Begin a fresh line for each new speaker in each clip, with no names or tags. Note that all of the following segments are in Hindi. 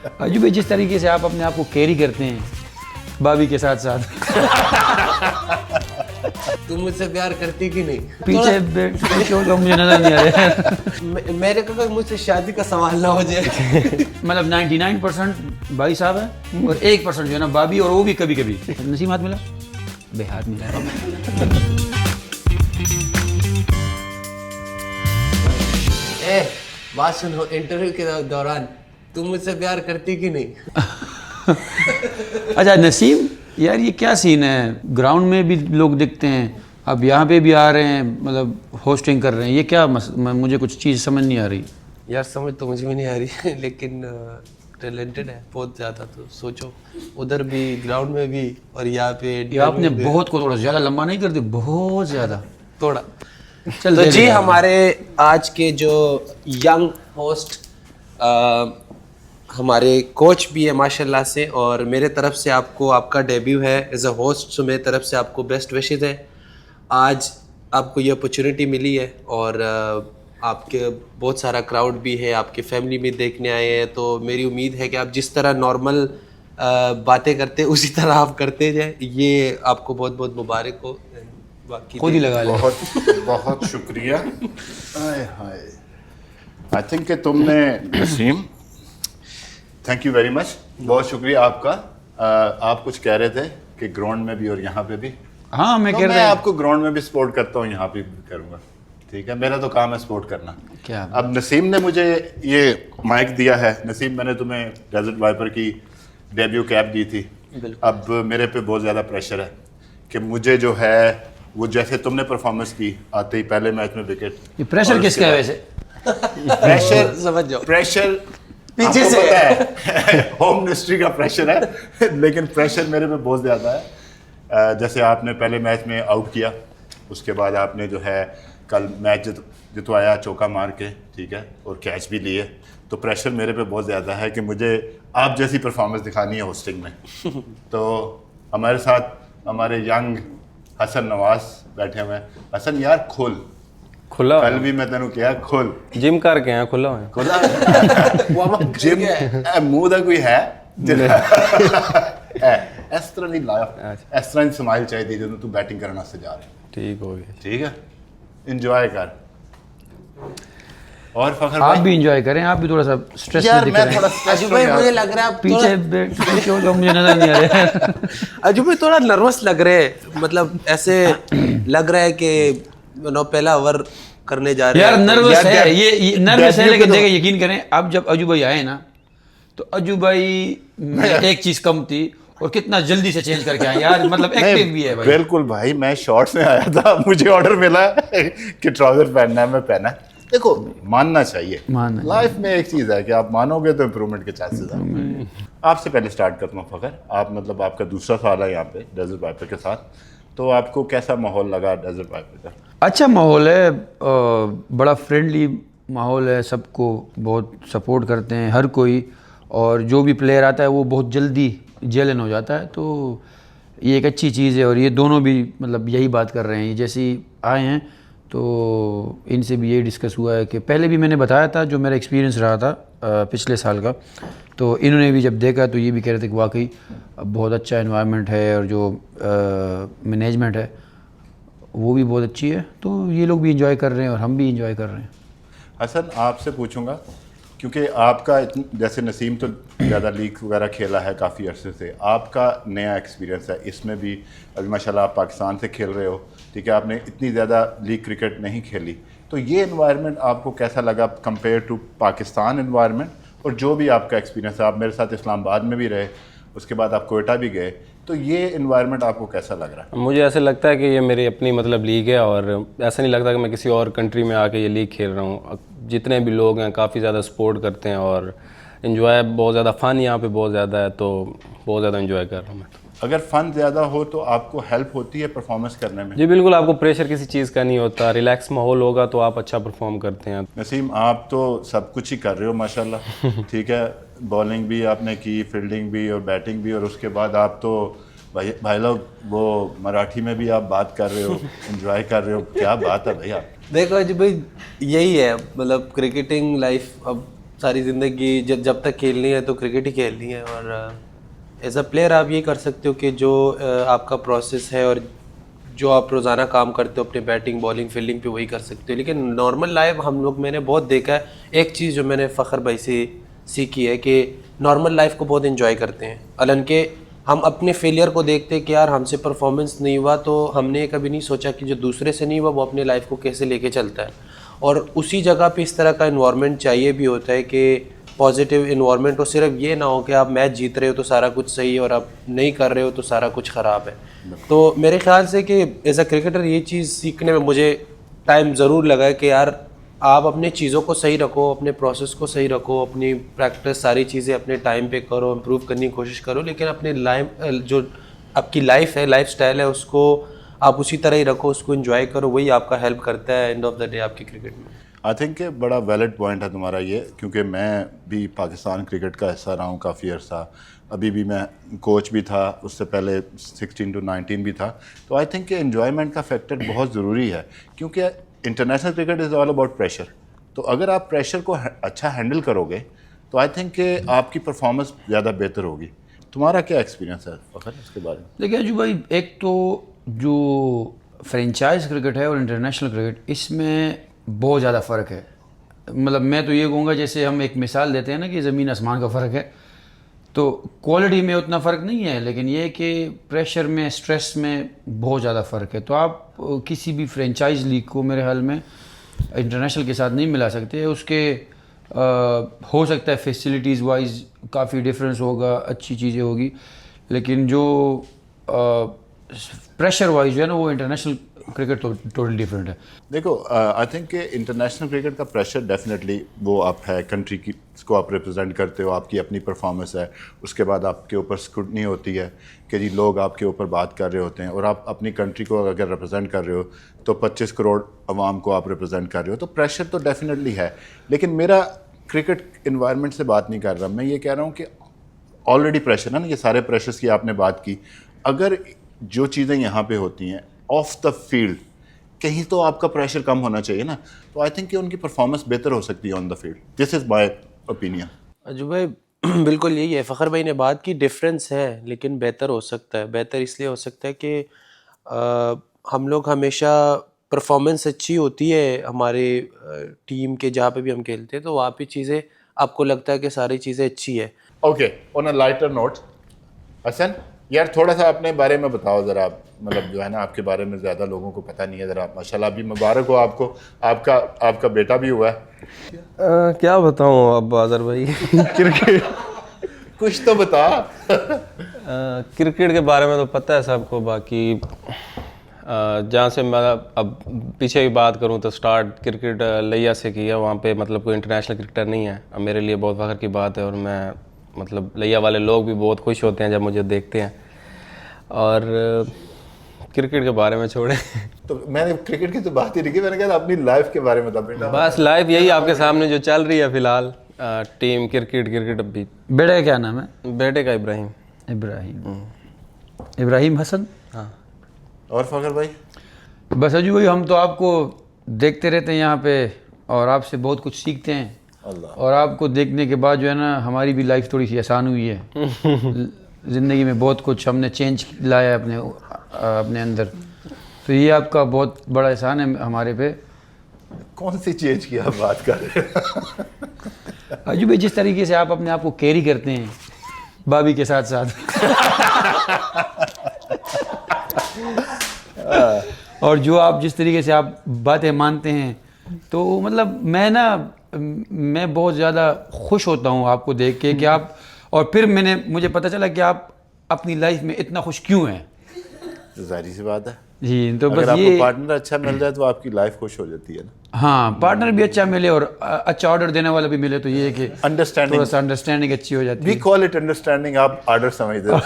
अजू भाई, जिस तरीके से आप अपने आप को कैरी करते हैं भाभी के साथ साथ,
तुम मुझसे प्यार करती कि नहीं?
पीछे क्यों तो मुझे नजर नहीं आ रहा है।
मेरे को मुझसे शादी का सवाल ना हो जाए।
मतलब 99% भाई साहब है और 1% जो है ना भाभी, और वो भी कभी कभी। नसीम हाथ मिला, बे हाथ मिला।
बात सुनो, इंटरव्यू के दौरान तुम मुझसे प्यार करती कि नहीं?
अच्छा नसीम यार, ये क्या सीन है? ग्राउंड में भी लोग दिखते हैं, अब यहाँ पे भी आ रहे हैं, मतलब होस्टिंग कर रहे हैं, ये क्या मुझे कुछ चीज़ समझ नहीं आ रही।
यार समझ तो मुझे भी नहीं आ रही लेकिन टैलेंटेड है बहुत ज़्यादा, तो सोचो उधर भी ग्राउंड में भी और यहाँ पे।
ये आपने बहुत को थोड़ा ज़्यादा लंबा नहीं कर दी, बहुत ज़्यादा
थोड़ा।
चल
तो जी हमारे आज के जो यंग होस्ट हमारे कोच भी है माशाल्लाह से, और मेरे तरफ से आपको आपका डेब्यू है एज अ होस्ट, सो मेरे तरफ से आपको बेस्ट विशेस है। आज आपको ये अपॉर्चुनिटी मिली है और आपके बहुत सारा क्राउड भी है, आपके फैमिली भी देखने आए हैं, तो मेरी उम्मीद है कि आप जिस तरह नॉर्मल बातें करते हैं उसी तरह आप करते जाए। ये आपको बहुत बहुत मुबारक हो। बाकी
खुद ही लगा ले।
बहुत बहुत शुक्रिया। हाय हाय, आई थिंक कि तुमने Naseem, thank you very much, बहुत शुक्रिया आपका। आप कुछ कह रहे थे कि ग्राउंड में भी और यहाँ पे भी।
हाँ मैं
तो
कह
मैं
रहा
आपको ग्राउंड में भी सपोर्ट करता हूँ, यहाँ पे भी करूँगा, ठीक है? मेरा तो काम है सपोर्ट करना।
क्या?
अब नसीम ने मुझे ये माइक दिया है। नसीम, मैंने तुम्हें डेजर्ट वाइपर की डेब्यू कैप दी थी। अब मेरे पे बहुत ज़्यादा प्रेशर है कि मुझे जो है वो जैसे तुमने परफॉर्मेंस की आते ही पहले मैच में विकेट।
ये प्रेशर किसका है वैसे?
प्रेशर
समझ जाओ,
प्रेशर
पीछे
आपको
से
पता है होम मिनिस्ट्री का प्रेशर है लेकिन प्रेशर मेरे पे बहुत ज़्यादा है। जैसे आपने पहले मैच में आउट किया, उसके बाद आपने जो है कल मैच जितवाया चौका मार के, ठीक है, और कैच भी लिए, तो प्रेशर मेरे पे बहुत ज़्यादा है कि मुझे आप जैसी परफॉर्मेंस दिखानी है होस्टिंग में। तो हमारे साथ हमारे यंग हसन नवाज बैठे हुए हैं। हसन यार खोल,
खुला
कल भी मैं तेन कहा खोल,
जिम करके आया, खुला है।
खोला जिम मुंह का कोई है इस तरह नहीं लाया, इस तरह स्माइल चाहिए जो तू बैटिंग करने से जा रहा है,
ठीक हो गया।
ठीक है? इंजॉय कर। और फखर
आप
भाई,
भी इंजॉय करें, आप भी थोड़ा सा स्ट्रेस में
यार
दिख
मैं
रहे
थोड़ा
हैं।
stress
अजू
हो
भाई
गया।
मुझे लग रहा है आप
पीछे क्यों तो मुझे नजर नहीं आ रहा है।
अजू भाई थोड़ा नर्वस लग रहे हैं, मतलब ऐसे लग रहा है कि पहला ओवर करने जा रहे
यार
हैं।
नर्वस
यार,
है, ये नर्वस है,
डेब्यू
लेकिन
पे तो-
देखिए यकीन करें, अब जब अजू भाई आए ना, तो अजू भाई में एक चीज कम थी और कितना जल्दी से चेंज करके आए यार, मतलब एक्टिव भी है भाई।
बिल्कुल भाई, मैं शॉर्ट्स में आया था, मुझे ऑर्डर मिला कि ट्राउजर पहनना है, मैं पहना। देखो मानना चाहिए,
मानना
लाइफ में एक चीज़ है कि आप मानोगे तो इम्प्रूवमेंट के चांसेस हैं। आपसे पहले स्टार्ट करता हूँ फखर, आप मतलब आपका दूसरा साल है यहाँ पे डेजर्ट वाइपर के साथ, तो आपको कैसा माहौल लगा डेजर्ट वाइपर का?
अच्छा माहौल है, बड़ा फ्रेंडली माहौल है, सबको बहुत सपोर्ट करते हैं हर कोई, और जो भी प्लेयर आता है वो बहुत जल्दी जेलन हो जाता है, तो ये एक अच्छी चीज़ है। और ये दोनों भी मतलब यही बात कर रहे हैं, जैसे ही आए हैं तो इनसे भी यही डिस्कस हुआ है कि पहले भी मैंने बताया था जो मेरा एक्सपीरियंस रहा था पिछले साल का, तो इन्होंने भी जब देखा तो ये भी कह रहे थे कि वाकई बहुत अच्छा एनवायरनमेंट है और जो मैनेजमेंट है वो भी बहुत अच्छी है, तो ये लोग भी इंजॉय कर रहे हैं और हम भी इंजॉय कर रहे हैं।
हसन, आपसे पूछूंगा क्योंकि आपका जैसे नसीम तो ज़्यादा लीग वगैरह खेला है काफ़ी अरसे से, आपका नया एक्सपीरियंस है इसमें भी। अभी माशाल्लाह आप पाकिस्तान से खेल रहे हो, ठीक है, आपने इतनी ज़्यादा लीग क्रिकेट नहीं खेली, तो ये एनवायरनमेंट आपको कैसा लगा कंपेयर टू पाकिस्तान एनवायरनमेंट? और जो भी आपका एक्सपीरियंस है, आप मेरे साथ इस्लामाबाद में भी रहे, उसके बाद आप कोयटा भी गए, तो ये एनवायरनमेंट आपको कैसा लग रहा है?
मुझे ऐसे लगता है कि ये मेरी अपनी मतलब लीग है, और ऐसा नहीं लगता कि मैं किसी और कंट्री में आके ये लीग खेल रहा हूँ। जितने भी लोग हैं काफ़ी ज़्यादा सपोर्ट करते हैं और इन्जॉय बहुत ज़्यादा, फ़न यहाँ पे बहुत ज़्यादा है, तो बहुत ज़्यादा इन्जॉय कर रहा हूँ मैं।
अगर फ़न ज़्यादा हो तो आपको हेल्प होती है परफॉर्मेंस करने में?
जी बिल्कुल, आपको प्रेशर किसी चीज़ का नहीं होता, रिलैक्स माहौल होगा तो आप अच्छा परफॉर्म करते हैं।
नसीम, आप तो सब कुछ ही कर रहे हो माशाल्लाह, ठीक है, बॉलिंग भी आपने की, फील्डिंग भी और बैटिंग भी, और उसके बाद आप तो भाई लोग वो मराठी में भी आप बात कर रहे हो, एंजॉय कर रहे हो, क्या बात है भाई आप।
देखो जी भाई, यही है मतलब क्रिकेटिंग लाइफ। अब सारी ज़िंदगी जब तक खेलनी है तो क्रिकेट ही खेलनी है। और एज अ प्लेयर आप ये कर सकते हो कि जो आपका प्रोसेस है और जो आप रोज़ाना काम करते हो अपने बैटिंग बॉलिंग फील्डिंग पे वही कर सकते हो। लेकिन नॉर्मल लाइफ हम लोग, मैंने बहुत देखा है, एक चीज़ जो मैंने फ़खर भाई से सीखी है कि नॉर्मल लाइफ को बहुत एंजॉय करते हैं। अलन के हम अपने फेलियर को देखते हैं कि यार हमसे परफॉर्मेंस नहीं हुआ, तो हमने कभी नहीं सोचा कि जो दूसरे से नहीं हुआ वो अपने लाइफ को कैसे लेके चलता है। और उसी जगह पे इस तरह का इन्वायरमेंट चाहिए भी होता है कि पॉजिटिव इन्वायरमेंट हो। सिर्फ ये ना हो कि आप मैच जीत रहे हो तो सारा कुछ सही है और आप नहीं कर रहे हो तो सारा कुछ ख़राब है। तो मेरे ख्याल से कि एज अ क्रिकेटर ये चीज़ सीखने में मुझे टाइम ज़रूर लगा है कि यार आप अपने चीज़ों को सही रखो, अपने प्रोसेस को सही रखो, अपनी प्रैक्टिस सारी चीज़ें अपने टाइम पे करो, इम्प्रूव करने की कोशिश करो, लेकिन अपने लाइफ जो आपकी लाइफ है, लाइफ स्टाइल है, उसको आप उसी तरह ही रखो, उसको एंजॉय करो। वही आपका हेल्प करता है एंड ऑफ द डे आपकी क्रिकेट में।
आई थिंक कि बड़ा वैलिड पॉइंट है तुम्हारा ये, क्योंकि मैं भी पाकिस्तान क्रिकेट का हिस्सा रहा हूँ काफ़ी अर्सा। अभी भी मैं कोच भी था, उससे पहले 16 to 19 भी था। तो आई थिंक कि एन्जॉयमेंट का फैक्टर बहुत ज़रूरी है, क्योंकि international cricket is all about pressure. तो अगर आप प्रेशर को अच्छा हैंडल करोगे तो आई थिंक कि आपकी परफॉर्मेंस ज़्यादा बेहतर होगी। तुम्हारा क्या एक्सपीरियंस है फ़खर इसके बारे में?
देखिए अजू भाई, एक तो जो फ्रेंचाइज क्रिकेट है और इंटरनेशनल क्रिकेट, इसमें बहुत ज़्यादा फ़र्क है। मतलब मैं तो ये कहूँगा, जैसे हम एक मिसाल देते हैं ना कि ज़मीन आसमान का फ़र्क है, तो क्वालिटी में उतना फ़र्क नहीं है, लेकिन ये कि प्रेशर में, स्ट्रेस में बहुत ज़्यादा फ़र्क है। तो आप किसी भी फ्रेंचाइज लीग को मेरे ख्याल में इंटरनेशनल के साथ नहीं मिला सकते। उसके हो सकता है फैसिलिटीज़ वाइज काफ़ी डिफरेंस होगा, अच्छी चीज़ें होगी, लेकिन जो प्रेशर वाइज जो है ना, वो इंटरनेशनल क्रिकेट तो टोटल डिफरेंट है।
देखो आई थिंक कि इंटरनेशनल क्रिकेट का प्रेशर डेफिनेटली वो आप है, कंट्री की को आप रिप्रेजेंट करते हो, आपकी अपनी परफॉर्मेंस है, उसके बाद आपके ऊपर स्क्रूटनी होती है कि जी लोग आपके ऊपर बात कर रहे होते हैं, और आप अपनी कंट्री को अगर रिप्रेजेंट कर रहे हो तो 25 करोड़ अवाम को आप रिप्रेजेंट कर रहे हो, तो प्रेशर तो डेफिनेटली है। लेकिन मेरा क्रिकेट इन्वायरमेंट से बात नहीं कर रहा, मैं ये कह रहा हूँ कि ऑलरेडी प्रेशर है ना, ये सारे प्रेशर्स की आपने बात की। अगर जो चीज़ें यहाँ पे होती हैं ऑफ द फील्ड, कहीं तो आपका प्रेशर कम होना चाहिए ना। तो आई थिंक कि उनकी परफॉर्मेंस बेहतर हो सकती है on the field. This is my opinion.
अजू भाई बिल्कुल यही है, फ़खर भाई ने बात की, डिफरेंस है लेकिन बेहतर हो सकता है। बेहतर इसलिए हो सकता है कि हम लोग हमेशा परफॉर्मेंस अच्छी होती है हमारे टीम के, जहाँ पे भी हम खेलते हैं तो वहाँ पे चीज़ें आपको लगता है कि सारी चीज़ें अच्छी है।
Okay, on a lighter note, Hasan यार थोड़ा सा अपने बारे में बताओ ज़रा। मतलब जो है ना, आपके बारे में ज़्यादा लोगों को पता नहीं है ज़रा। माशाल्लाह भी मुबारक हो आपको, आपका बेटा भी हुआ है।
क्या बताऊँ अब आज़र भाई क्रिकेट
कुछ तो बता।
क्रिकेट के बारे में तो पता है सबको, बाकी जहाँ से मैं अब पीछे की बात करूँ तो स्टार्ट क्रिकेट लिया से किया। वहाँ पे मतलब कोई इंटरनेशनल क्रिकेटर नहीं है। अब मेरे लिए बहुत फ़ख्र की बात है, और मैं मतलब लिया वाले लोग भी बहुत खुश होते हैं जब मुझे देखते हैं। और क्रिकेट के बारे में छोड़े
तो मैंने क्रिकेट की तो बात ही नहीं की, मैंने कहा अपनी लाइफ के बारे में बता बेटा।
बस लाइफ यही आपके सामने जो चल रही है फ़िलहाल, टीम क्रिकेट। अभी
बेटे का क्या नाम है?
बेटे का इब्राहिम।
इब्राहिम हसन।
हाँ।
और फ़खर भाई?
बस अजू भाई, हम तो आपको देखते रहते हैं यहाँ पे और आपसे बहुत कुछ सीखते हैं।
अल्लाह।
और आपको देखने के बाद जो है ना, हमारी भी लाइफ थोड़ी सी आसान हुई है। ज़िंदगी में बहुत कुछ हमने चेंज लाया अपने अंदर। तो ये आपका बहुत बड़ा एहसान है हमारे पे।
कौन सी चेंज की आप बात कर रहे हैं?
अजू भाई, जिस तरीके से आप अपने आप को कैरी करते हैं भाभी के साथ साथ और जो आप जिस तरीके से आप बातें मानते हैं, तो मतलब मैं बहुत ज़्यादा खुश होता हूँ आपको देख के कि आप, और फिर मुझे पता चला कि आप अपनी लाइफ में इतना खुश क्यों हैं।
जाहिर सी बात है
जी। तो
अगर
बस
आपको
ये
पार्टनर अच्छा मिल जाए तो आपकी लाइफ खुश हो जाती है ना।
हाँ, पार्टनर भी अच्छा मिले और अच्छा ऑर्डर देने वाला भी मिले, तो ये है कि
अंडरस्टैंडिंग,
थोड़ा सा अंडरस्टैंडिंग अच्छी हो जाती
वी
है।
कॉल इट अंडरस्टैंडिंग, आप ऑर्डर समझते हो।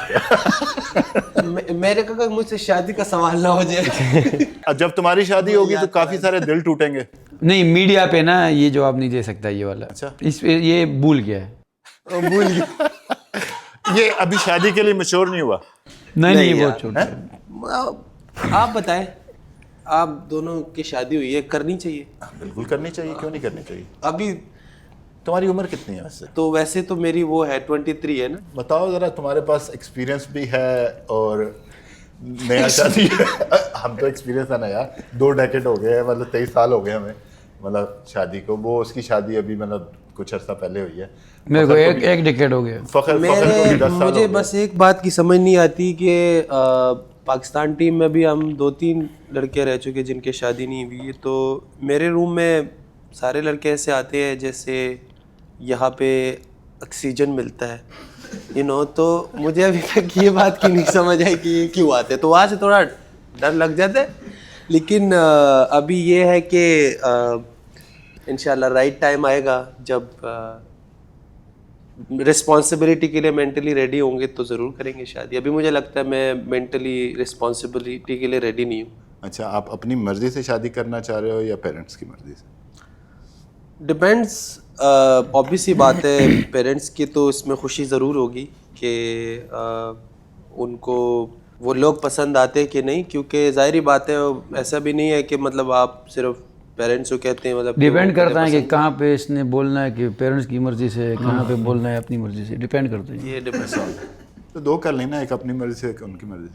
मेरे का मुझसे शादी का सवाल ना हो जाए।
अब जब तुम्हारी शादी होगी तो काफी सारे दिल टूटेंगे।
नहीं, मीडिया पे ना ये जवाब नहीं दे सकता ये वाला।
अच्छा।
ये भूल गया है।
भूल गया। ये अभी शादी के लिए मशहूर नहीं हुआ।
नहीं बहुत छोटा।
आप बताएं, आप दोनों की शादी हुई है, करनी चाहिए?
बिल्कुल करनी चाहिए, क्यों नहीं करनी चाहिए।
अभी
तुम्हारी उम्र कितनी है वैसे?
तो वैसे तो मेरी वो है 23 है ना।
बताओ ज़रा, तुम्हारे पास एक्सपीरियंस भी है और नया शादी हम तो एक्सपीरियंस है ना यार, 2 डेकेड हो गए हैं, मतलब 23 साल हो गए हमें मतलब शादी को। वो उसकी शादी अभी मतलब कुछ अर्सा पहले हुई है।
मेरे को एक डिकेड हो गया।
फखर को भी 10 साल
मुझे
हो गए।
बस एक बात की समझ नहीं आती कि पाकिस्तान टीम में भी हम 2-3 लड़के रह चुके जिनके शादी नहीं हुई है। तो मेरे रूम में सारे लड़के ऐसे आते हैं जैसे यहाँ पे ऑक्सीजन मिलता है, तो मुझे अभी तक ये बात की नहीं समझ आई कि ये क्यों आते हैं। तो वहाँ से थोड़ा डर लग जाता है, लेकिन अभी ये है कि इंशाल्लाह राइट टाइम आएगा जब रिस्पॉन्सिबिलिटी के लिए मेंटली रेडी होंगे तो ज़रूर करेंगे शादी। अभी मुझे लगता है मैं मेंटली रिस्पॉन्सिबिलिटी के लिए रेडी नहीं हूँ।
अच्छा, आप अपनी मर्जी से शादी करना चाह रहे हो या पेरेंट्स की मर्जी से?
डिपेंड्स, ऑब्वियस ही बात है, पेरेंट्स की तो इसमें खुशी ज़रूर होगी कि उनको वो लोग पसंद आते कि नहीं, क्योंकि ज़ाहिरी बात है ऐसा भी नहीं है कि मतलब आप सिर्फ पेरेंट्स को कहते हैं, मतलब
डिपेंड करता है कि कहाँ पे इसने बोलना है कि पेरेंट्स की मर्जी से, कहाँ पे बोलना है अपनी मर्जी से, डिपेंड करता है।
ये डिपेंड।
तो 2 कर लेना, एक अपनी मर्जी से, एक उनकी मर्जी से।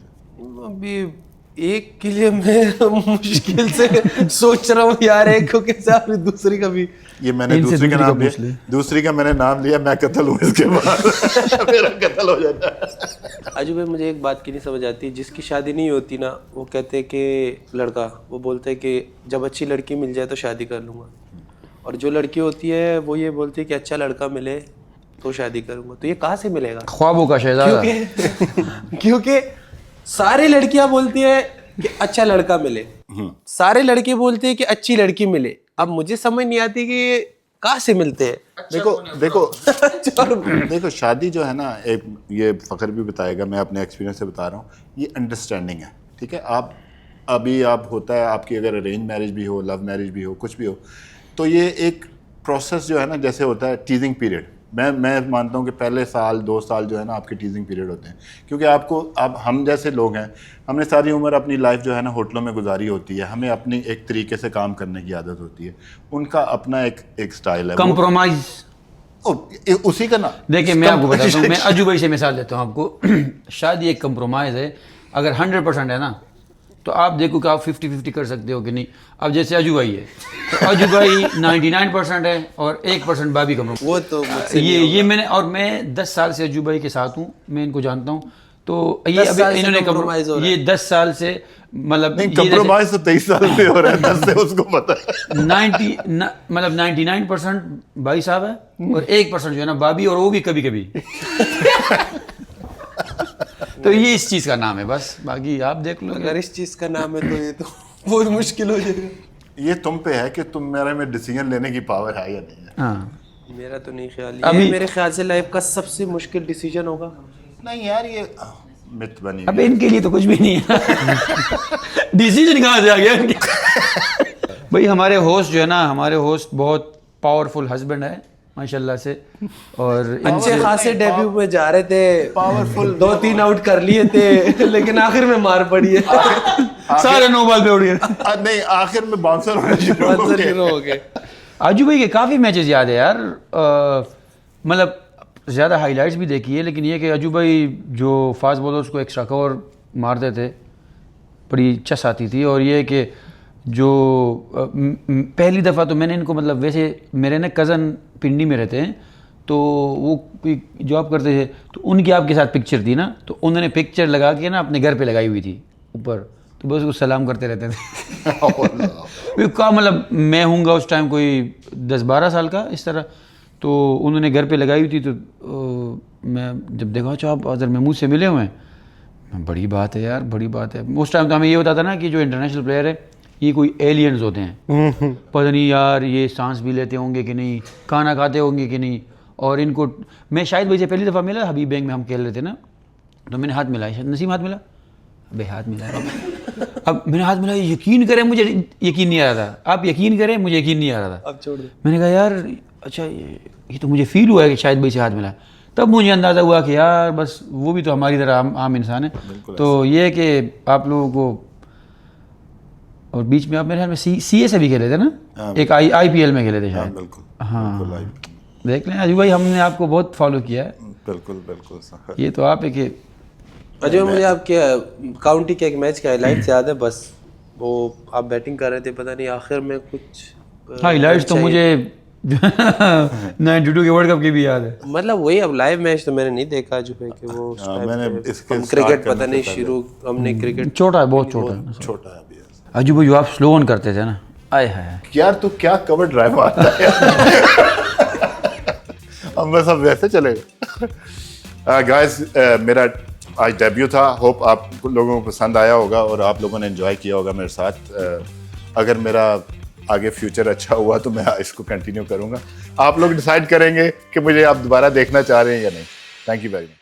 अभी एक के लिए मैं मुश्किल से सोच रहा हूँ यार, एक को कैसे, आपने दूसरी का भी।
ये मैंने
इनसे
दूसरी का
दूसरी का
नाम
पूछ
लिया,
ले।
दूसरी का मैंने नाम लिया, मैं कत्ल हूँ इसके बाद मेरा कत्ल हो जाता है।
आजू भाई मुझे एक बात की नहीं समझ आती, जिसकी शादी नहीं होती ना वो कहते हैं कि लड़का, वो बोलते हैं कि जब अच्छी लड़की मिल जाए तो शादी कर लूँगा, और जो लड़की होती है वो ये बोलती है कि अच्छा लड़का मिले तो शादी करूँगा। तो ये कहाँ से मिलेगा?
ख्वाबों का शहजादा।
क्योंकि सारी लड़कियां बोलती है कि अच्छा लड़का मिले, सारे लड़के बोलते हैं कि अच्छी लड़की मिले। अब मुझे समझ नहीं आती कि ये कहाँ से मिलते हैं।
देखो शादी जो है ना, एक ये फ़खर भी बताएगा, मैं अपने एक्सपीरियंस से बता रहा हूँ, ये अंडरस्टैंडिंग है, ठीक है। आप अभी आप होता है आपकी अगर अरेंज मैरिज भी हो, लव मैरिज भी हो, कुछ भी हो, तो ये एक प्रोसेस जो है ना, जैसे होता है टीजिंग पीरियड, मैं मानता हूँ कि पहले साल 2 साल जो है ना आपके टीजिंग पीरियड होते हैं, क्योंकि आपको, अब हम जैसे लोग हैं, हमने सारी उम्र अपनी लाइफ जो है ना होटलों में गुजारी होती है, हमें अपनी एक तरीके से काम करने की आदत होती है, उनका अपना एक स्टाइल है,
कंप्रोमाइज
उसी का ना।
देखिए मैं आपको बताता हूँ, मैं अजू भाई से मिसाल देता हूँ आपको। शादी एक कंप्रोमाइज़ है। अगर 100% है ना तो आप देखो कि आप 50-50 कर सकते हो कि नहीं। अब जैसे अजू भाई है तो अजू भाई 99% है और 1% भाभी कंप्रोमाइज।
वो तो
ये मैंने, और मैं 10 साल से अजू भाई के साथ हूँ, मैं इनको जानता हूँ। तो ये
10 साल
अभी
से
इन्होंने
compromise हो रहा है।
ये 10 साल से मतलब
नहीं, कंप्रोमाइज तो 23 साल से हो रहा है, 10 से उसको पता है।
99% भाई साहब है और 1% जो है ना भाभी, और वो भी कभी कभी। तो ये इस चीज का नाम है बस, बाकी आप देख लो।
अगर इस चीज का नाम है तो ये तो बहुत मुश्किल हो जाएगा।
ये तुम पे है कि तुम्हारे में डिसीजन लेने की पावर है या नहीं है।
हाँ
मेरा तो नहीं ख्याल,
अभी-
ये मेरे ख्याल से लाइफ का सबसे मुश्किल डिसीजन होगा।
नहीं यार, ये मिथ बनी
अब
हुई है।
इनके लिए तो कुछ भी नहीं है। डिसीजन कहाँ से आ गया इनके? भाई हमारे होस्ट जो है ना, हमारे होस्ट बहुत पावरफुल हस्बैंड है माशाल्लाह से, और
अच्छे खासे डेब्यू में जा रहे थे, पावरफुल 2-3 आउट कर लिए थे, लेकिन आखिर में मार पड़ी है।
सारे 9 बॉल पे उड़ गए।
नहीं, आखिर में बाउंसर होने शुरू हो
आंसर
गए।
हीरो हो गए।
आजू भाई के काफ़ी मैचेस याद है यार, मतलब ज़्यादा हाइलाइट्स भी देखी है, लेकिन ये कि अजू भाई जो फास्ट बॉलर्स को एक्स्ट्रा कवर मारते थे, बड़ी चस आती थी। और ये कि जो पहली दफ़ा तो मैंने इनको, मतलब वैसे मेरे ना कज़न पिंडी में रहते हैं, तो वो जॉब करते थे, तो उनकी आपके साथ पिक्चर थी ना, तो उन्होंने पिक्चर लगा के ना अपने घर पे लगाई हुई थी ऊपर, तो बस उसको सलाम करते रहते थे। का मतलब मैं हूँगा उस टाइम कोई 10-12 साल का इस तरह, तो उन्होंने घर पे लगाई हुई थी। तो मैं जब देखा, अच्छा आप अजहर महमूद से मिले हुए हैं, बड़ी बात है यार, बड़ी बात है। उस टाइम तो हमें ये होता था ना कि जो इंटरनेशनल प्लेयर है ये कोई एलियंस होते हैं, पता नहीं यार ये सांस भी लेते होंगे कि नहीं, खाना खाते होंगे कि नहीं। और इनको मैं शायद वैसे पहली दफ़ा मिला, हबीब बैंक में हम खेल रहे थे ना, तो मैंने हाथ मिलाया, शायद नसीम हाथ मिला, अबे हाथ मिलाया। अब मैंने हाथ मिलाया, यकीन करें मुझे यकीन नहीं आ रहा था, आप यकीन करें मुझे यकीन नहीं आ रहा था।
अब छोड़ दो।
मैंने कहा यार अच्छा ये तो मुझे फील हुआ है कि शायद भाई से हाथ मिला। तब मुझे अंदाज़ा हुआ कि यार बस वो भी तो हमारी तरह आम इंसान है। तो ये है कि आप लोगों को, और बीच में आप मेरे ख्याल में CA से भी खेले थे ना, एक IPL में खेले थे शायद।
बिल्कुल।
हाँ
बिल्कुल।
देख लें अजू भाई, हमने आपको बहुत फॉलो किया है,
बिल्कुल बिल्कुल सर।
ये तो आप एक
अजय मुझे आपके काउंटी के एक मैच के हाईलाइट्स याद है बस, वो आप बैटिंग कर रहे थे, पता नहीं आखिर में कुछ
हाईलाइट्स तो मुझे 92 के वर्ल्ड कप की भी याद है।
मतलब वही, अब लाइव मैच तो मैंने नहीं देखा जो है कि वो उस टाइम
मैंने
पे
इसके
हम
start
क्रिकेट
करने
पता
से
नहीं
पहले-
शुरू हमने क्रिकेट
छोटा है, बहुत छोटा है।
छोटा है अभी।
अजू भाई जो आप स्लो ऑन करते थे ना, आए हाय,
यार तू क्या कवर ड्राइव आता है हम बस अब वैसे चलेगा। गाइस मेरा आज डेब्यू था, होप आप लोगों को पसंद आया होगा और आप लोगों ने एंजॉय किया होगा मेरे साथ। अगर मेरा आगे फ्यूचर अच्छा हुआ तो मैं इसको कंटिन्यू करूंगा। आप लोग डिसाइड करेंगे कि मुझे आप दोबारा देखना चाह रहे हैं या नहीं। Thank you very much.